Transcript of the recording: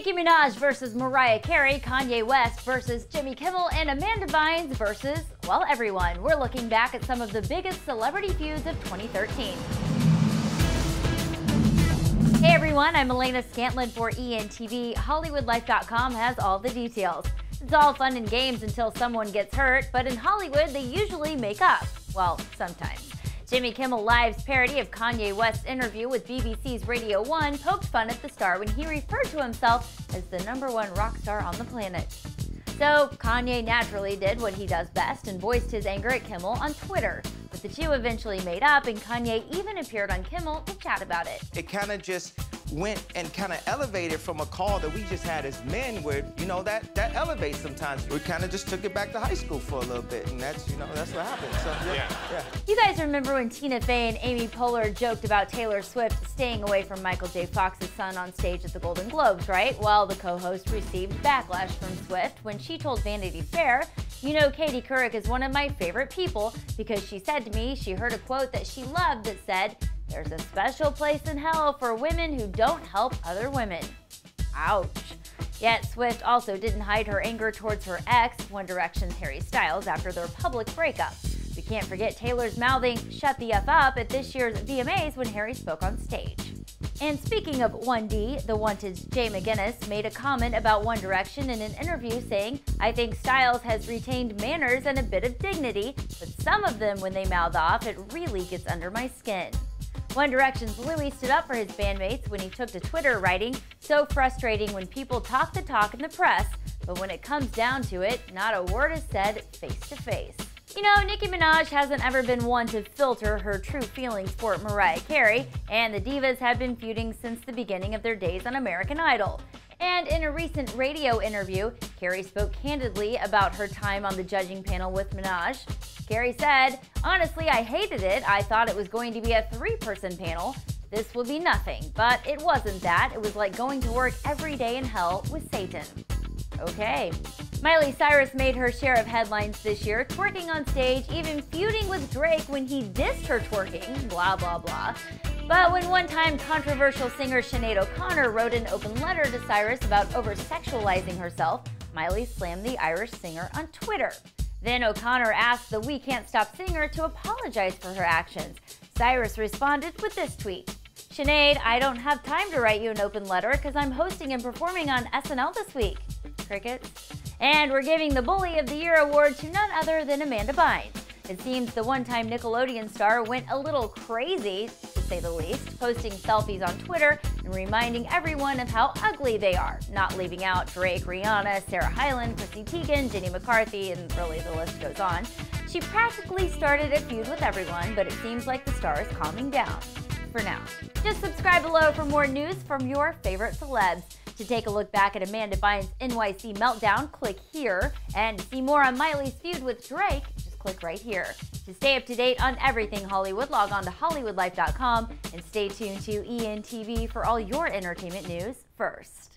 Nicki Minaj versus Mariah Carey, Kanye West versus Jimmy Kimmel, and Amanda Bynes versus, well, everyone. We're looking back at some of the biggest celebrity feuds of 2013. Hey everyone, I'm Elena Scantlin for ENTV. HollywoodLife.com has all the details. It's all fun and games until someone gets hurt, but in Hollywood, they usually make up. Well, sometimes. Jimmy Kimmel Live's parody of Kanye West's interview with BBC's Radio 1 poked fun at the star when he referred to himself as the #1 rock star on the planet. So Kanye naturally did what he does best and voiced his anger at Kimmel on Twitter. But the two eventually made up, and Kanye even appeared on Kimmel to chat about it. It kind of just went and kind of elevated from a call that we just had as men where, you know, that elevates sometimes. We kind of just took it back to high school for a little bit, and that's, you know, that's what happened. So, yeah. You guys remember when Tina Fey and Amy Poehler joked about Taylor Swift staying away from Michael J. Fox's son on stage at the Golden Globes, right? Well, the co-host received backlash from Swift when she told Vanity Fair, "You know, Katie Couric is one of my favorite people because she said to me she heard a quote that she loved that said, 'There's a special place in hell for women who don't help other women.'" Ouch. Yet Swift also didn't hide her anger towards her ex, One Direction's Harry Styles, after their public breakup. We can't forget Taylor's mouthing "shut the F up" at this year's VMAs when Harry spoke on stage. And speaking of 1D, the Wanted's Jay McGinnis made a comment about One Direction in an interview saying, "I think Styles has retained manners and a bit of dignity, but some of them, when they mouth off, it really gets under my skin." One Direction's Louis stood up for his bandmates when he took to Twitter writing, "So frustrating when people talk the talk in the press, but when it comes down to it, not a word is said face to face." You know, Nicki Minaj hasn't ever been one to filter her true feelings for Mariah Carey, and the divas have been feuding since the beginning of their days on American Idol. And in a recent radio interview, Carey spoke candidly about her time on the judging panel with Minaj. Carey said, "Honestly, I hated it. I thought it was going to be a 3-person panel. This will be nothing." But it wasn't that. It was like going to work every day in hell with Satan. Okay. Miley Cyrus made her share of headlines this year, twerking on stage, even feuding with Drake when he dissed her twerking, blah, blah, blah. But when one-time controversial singer Sinead O'Connor wrote an open letter to Cyrus about over-sexualizing herself, Miley slammed the Irish singer on Twitter. Then O'Connor asked the We Can't Stop singer to apologize for her actions. Cyrus responded with this tweet, "Sinead, I don't have time to write you an open letter because I'm hosting and performing on SNL this week." Crickets. And we're giving the Bully of the Year award to none other than Amanda Bynes. It seems the one-time Nickelodeon star went a little crazy, to say the least, posting selfies on Twitter and reminding everyone of how ugly they are, not leaving out Drake, Rihanna, Sarah Hyland, Chrissy Teigen, Jenny McCarthy, and really the list goes on. She practically started a feud with everyone, but it seems like the star is calming down. For now. Just subscribe below for more news from your favorite celebs. To take a look back at Amanda Bynes' NYC meltdown, click here. And to see more on Miley's feud with Drake, just click right here. To stay up to date on everything Hollywood, log on to HollywoodLife.com and stay tuned to ENTV for all your entertainment news first.